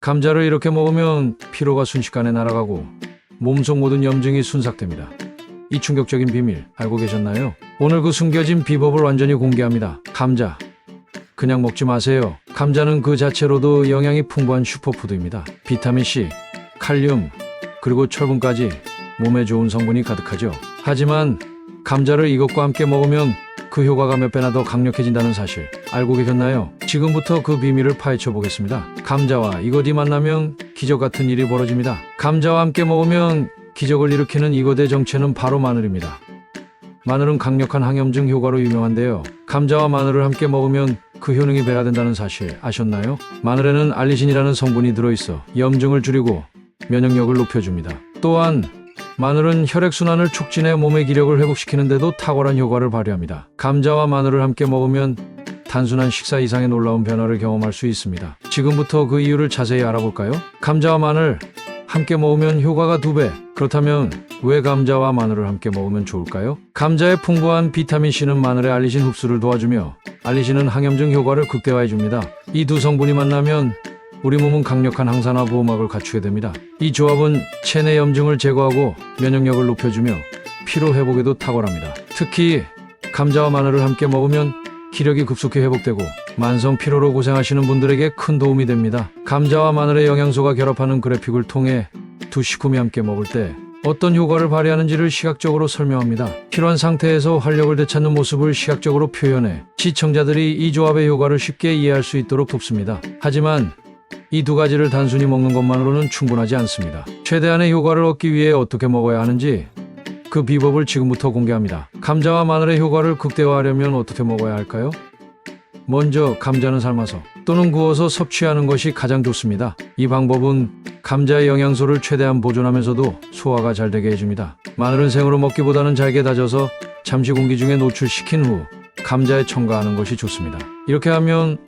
감자를 이렇게 먹으면 피로가 순식간에 날아가고 몸속 모든 염증이 순삭됩니다. 이 충격적인 비밀 알고 계셨나요? 오늘 그 숨겨진 비법을 완전히 공개합니다. 감자 그냥 먹지 마세요. 감자는 그 자체로도 영양이 풍부한 슈퍼푸드입니다. 비타민C, 칼륨, 그리고 철분까지 몸에 좋은 성분이 가득하죠. 하지만 감자를 이것과 함께 먹으면 그 효과가 몇 배나 더 강력해진다는 사실 알고 계셨나요? 지금부터 그 비밀을 파헤쳐 보겠습니다. 감자와 이것이 만나면 기적 같은 일이 벌어집니다. 감자와 함께 먹으면 기적을 일으키는 이것의 정체는 바로 마늘입니다. 마늘은 강력한 항염증 효과로 유명한데요. 감자와 마늘을 함께 먹으면 그 효능이 배가 된다는 사실 아셨나요? 마늘에는 알리신이라는 성분이 들어있어 염증을 줄이고 면역력을 높여줍니다. 또한 마늘은 혈액순환을 촉진해 몸의 기력을 회복시키는 데도 탁월한 효과를 발휘합니다. 감자와 마늘을 함께 먹으면 단순한 식사 이상의 놀라운 변화를 경험할 수 있습니다. 지금부터 그 이유를 자세히 알아볼까요? 감자와 마늘 함께 먹으면 효과가 2배. 그렇다면 왜 감자와 마늘을 함께 먹으면 좋을까요? 감자의 풍부한 비타민C는 마늘의 알리신 흡수를 도와주며 알리신은 항염증 효과를 극대화해줍니다. 이 두 성분이 만나면 우리 몸은 강력한 항산화 보호막을 갖추게 됩니다. 이 조합은 체내 염증을 제거하고 면역력을 높여주며 피로 회복에도 탁월합니다. 특히 감자와 마늘을 함께 먹으면 기력이 급속히 회복되고 만성 피로로 고생하시는 분들에게 큰 도움이 됩니다. 감자와 마늘의 영양소가 결합하는 그래픽을 통해 두 식품이 함께 먹을 때 어떤 효과를 발휘하는지를 시각적으로 설명합니다. 필요한 상태에서 활력을 되찾는 모습을 시각적으로 표현해 시청자들이 이 조합의 효과를 쉽게 이해할 수 있도록 돕습니다. 하지만 이 두 가지를 단순히 먹는 것만으로는 충분하지 않습니다. 최대한의 효과를 얻기 위해 어떻게 먹어야 하는지 그 비법을 지금부터 공개합니다. 감자와 마늘의 효과를 극대화하려면 어떻게 먹어야 할까요? 먼저 감자는 삶아서 또는 구워서 섭취하는 것이 가장 좋습니다. 이 방법은 감자의 영양소를 최대한 보존하면서도 소화가 잘 되게 해줍니다. 마늘은 생으로 먹기보다는 잘게 다져서 잠시 공기 중에 노출시킨 후 감자에 첨가하는 것이 좋습니다. 이렇게 하면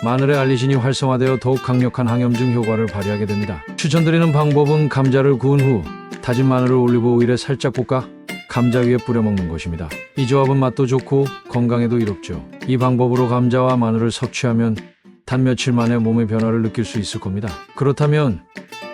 마늘의 알리신이 활성화되어 더욱 강력한 항염증 효과를 발휘하게 됩니다. 추천드리는 방법은 감자를 구운 후 다진 마늘을 올리브 오일에 살짝 볶아 감자 위에 뿌려 먹는 것입니다. 이 조합은 맛도 좋고 건강에도 이롭죠. 이 방법으로 감자와 마늘을 섭취하면 단 며칠 만에 몸의 변화를 느낄 수 있을 겁니다. 그렇다면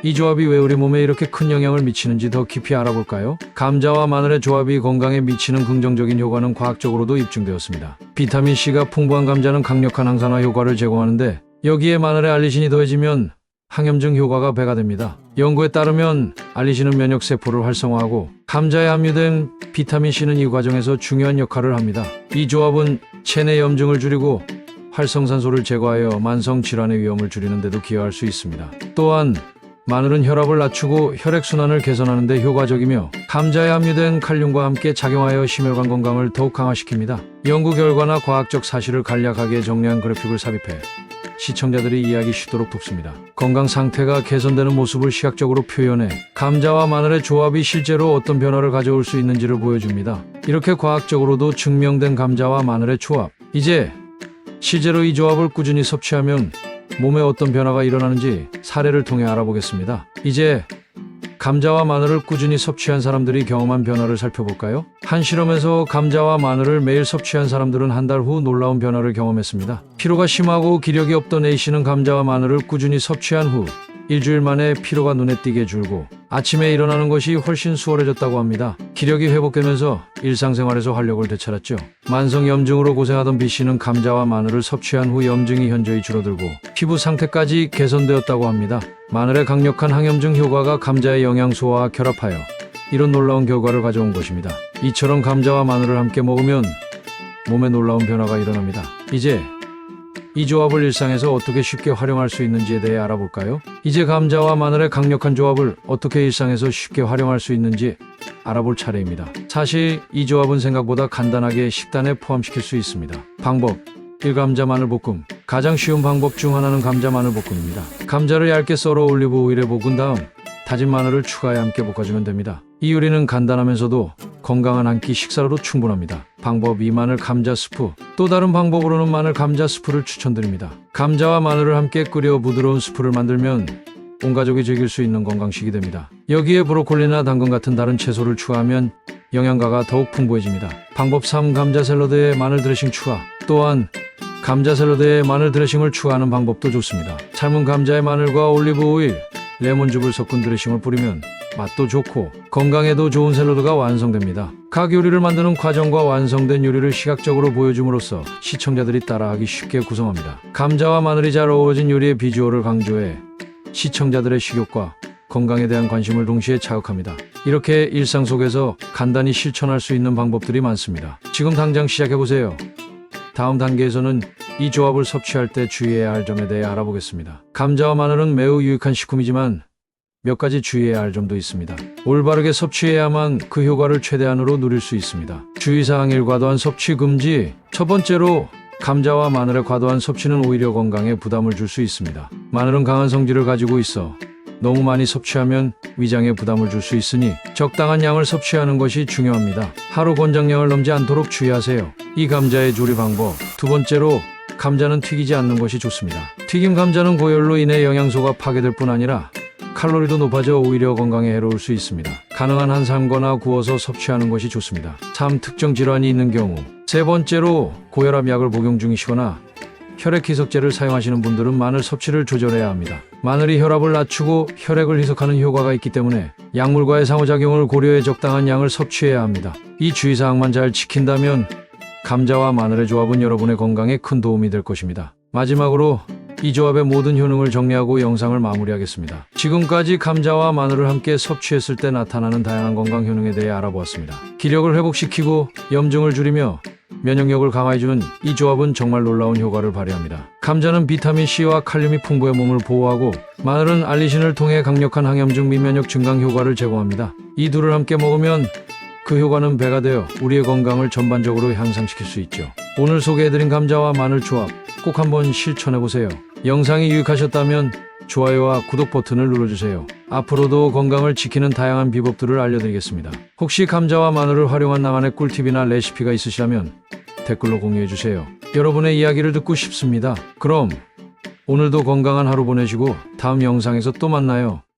이 조합이 왜 우리 몸에 이렇게 큰 영향을 미치는지 더 깊이 알아볼까요? 감자와 마늘의 조합이 건강에 미치는 긍정적인 효과는 과학적으로도 입증되었습니다. 비타민C가 풍부한 감자는 강력한 항산화 효과를 제공하는데 여기에 마늘의 알리신이 더해지면 항염증 효과가 배가 됩니다. 연구에 따르면 알리신은 면역세포를 활성화하고 감자에 함유된 비타민C는 이 과정에서 중요한 역할을 합니다. 이 조합은 체내 염증을 줄이고 활성산소를 제거하여 만성질환의 위험을 줄이는 데도 기여할 수 있습니다. 또한 마늘은 혈압을 낮추고 혈액순환을 개선하는 데 효과적이며 감자에 함유된 칼륨과 함께 작용하여 심혈관 건강을 더욱 강화시킵니다. 연구 결과나 과학적 사실을 간략하게 정리한 그래픽을 삽입해 시청자들이 이해하기 쉽도록 돕습니다. 건강 상태가 개선되는 모습을 시각적으로 표현해 감자와 마늘의 조합이 실제로 어떤 변화를 가져올 수 있는지를 보여줍니다. 이렇게 과학적으로도 증명된 감자와 마늘의 조합. 이제 실제로 이 조합을 꾸준히 섭취하면 몸에 어떤 변화가 일어나는지 사례를 통해 알아보겠습니다. 이제 감자와 마늘을 꾸준히 섭취한 사람들이 경험한 변화를 살펴볼까요? 한 실험에서 감자와 마늘을 매일 섭취한 사람들은 한 달 후 놀라운 변화를 경험했습니다. 피로가 심하고 기력이 없던 A씨는 감자와 마늘을 꾸준히 섭취한 후 일주일 만에 피로가 눈에 띄게 줄고 아침에 일어나는 것이 훨씬 수월해졌다고 합니다. 기력이 회복되면서 일상생활에서 활력을 되찾았죠. 만성 염증으로 고생하던 B씨는 감자와 마늘을 섭취한 후 염증이 현저히 줄어들고 피부 상태까지 개선되었다고 합니다. 마늘의 강력한 항염증 효과가 감자의 영양소와 결합하여 이런 놀라운 결과를 가져온 것입니다. 이처럼 감자와 마늘을 함께 먹으면 몸에 놀라운 변화가 일어납니다. 이제 이 조합을 일상에서 어떻게 쉽게 활용할 수 있는지에 대해 알아볼까요? 이제 감자와 마늘의 강력한 조합을 어떻게 일상에서 쉽게 활용할 수 있는지 알아볼 차례입니다. 사실 이 조합은 생각보다 간단하게 식단에 포함시킬 수 있습니다. 방법 1. 마늘 볶음. 가장 쉬운 방법 중 하나는 감자 마늘 볶음입니다. 감자를 얇게 썰어 올리브 오일에 볶은 다음 다진 마늘을 추가해 함께 볶아주면 됩니다. 이 요리는 간단하면서도 건강한 한 끼 식사로도 충분합니다. 방법 2. 마늘 감자 스프. 또 다른 방법으로는 마늘 감자 스프를 추천드립니다. 감자와 마늘을 함께 끓여 부드러운 스프를 만들면 온 가족이 즐길 수 있는 건강식이 됩니다. 여기에 브로콜리나 당근 같은 다른 채소를 추가하면 영양가가 더욱 풍부해집니다. 방법 3. 감자 샐러드에 마늘 드레싱 추가. 또한 감자 샐러드에 마늘 드레싱을 추가하는 방법도 좋습니다. 삶은 감자에 마늘과 올리브 오일, 레몬즙을 섞은 드레싱을 뿌리면 맛도 좋고 건강에도 좋은 샐러드가 완성됩니다. 각 요리를 만드는 과정과 완성된 요리를 시각적으로 보여줌으로써 시청자들이 따라하기 쉽게 구성합니다. 감자와 마늘이 잘 어우러진 요리의 비주얼을 강조해 시청자들의 식욕과 건강에 대한 관심을 동시에 자극합니다. 이렇게 일상 속에서 간단히 실천할 수 있는 방법들이 많습니다. 지금 당장 시작해보세요. 다음 단계에서는 이 조합을 섭취할 때 주의해야 할 점에 대해 알아보겠습니다. 감자와 마늘은 매우 유익한 식품이지만 몇 가지 주의해야 할 점도 있습니다. 올바르게 섭취해야만 그 효과를 최대한으로 누릴 수 있습니다. 주의사항 1. 과도한 섭취 금지. 첫 번째로 감자와 마늘의 과도한 섭취는 오히려 건강에 부담을 줄 수 있습니다. 마늘은 강한 성질을 가지고 있어 너무 많이 섭취하면 위장에 부담을 줄 수 있으니 적당한 양을 섭취하는 것이 중요합니다. 하루 권장량을 넘지 않도록 주의하세요. 이 감자의 조리 방법. 두 번째로 감자는 튀기지 않는 것이 좋습니다. 튀김 감자는 고열로 인해 영양소가 파괴될 뿐 아니라 칼로리도 높아져 오히려 건강에 해로울 수 있습니다. 가능한 한 삶거나 구워서 섭취하는 것이 좋습니다. 삶 특정 질환이 있는 경우. 세 번째로 고혈압 약을 복용 중이시거나 혈액 희석제를 사용하시는 분들은 마늘 섭취를 조절해야 합니다. 마늘이 혈압을 낮추고 혈액을 희석하는 효과가 있기 때문에 약물과의 상호작용을 고려해 적당한 양을 섭취해야 합니다. 이 주의사항만 잘 지킨다면 감자와 마늘의 조합은 여러분의 건강에 큰 도움이 될 것입니다. 마지막으로 이 조합의 모든 효능을 정리하고 영상을 마무리하겠습니다. 지금까지 감자와 마늘을 함께 섭취했을 때 나타나는 다양한 건강 효능에 대해 알아보았습니다. 기력을 회복시키고 염증을 줄이며 면역력을 강화해주는 이 조합은 정말 놀라운 효과를 발휘합니다. 감자는 비타민C와 칼륨이 풍부해 몸을 보호하고 마늘은 알리신을 통해 강력한 항염증 및 면역 증강 효과를 제공합니다. 이 둘을 함께 먹으면 그 효과는 배가 되어 우리의 건강을 전반적으로 향상시킬 수 있죠. 오늘 소개해드린 감자와 마늘 조합 꼭 한번 실천해보세요. 영상이 유익하셨다면 좋아요와 구독 버튼을 눌러주세요. 앞으로도 건강을 지키는 다양한 비법들을 알려드리겠습니다. 혹시 감자와 마늘을 활용한 나만의 꿀팁이나 레시피가 있으시다면 댓글로 공유해주세요. 여러분의 이야기를 듣고 싶습니다. 그럼 오늘도 건강한 하루 보내시고 다음 영상에서 또 만나요.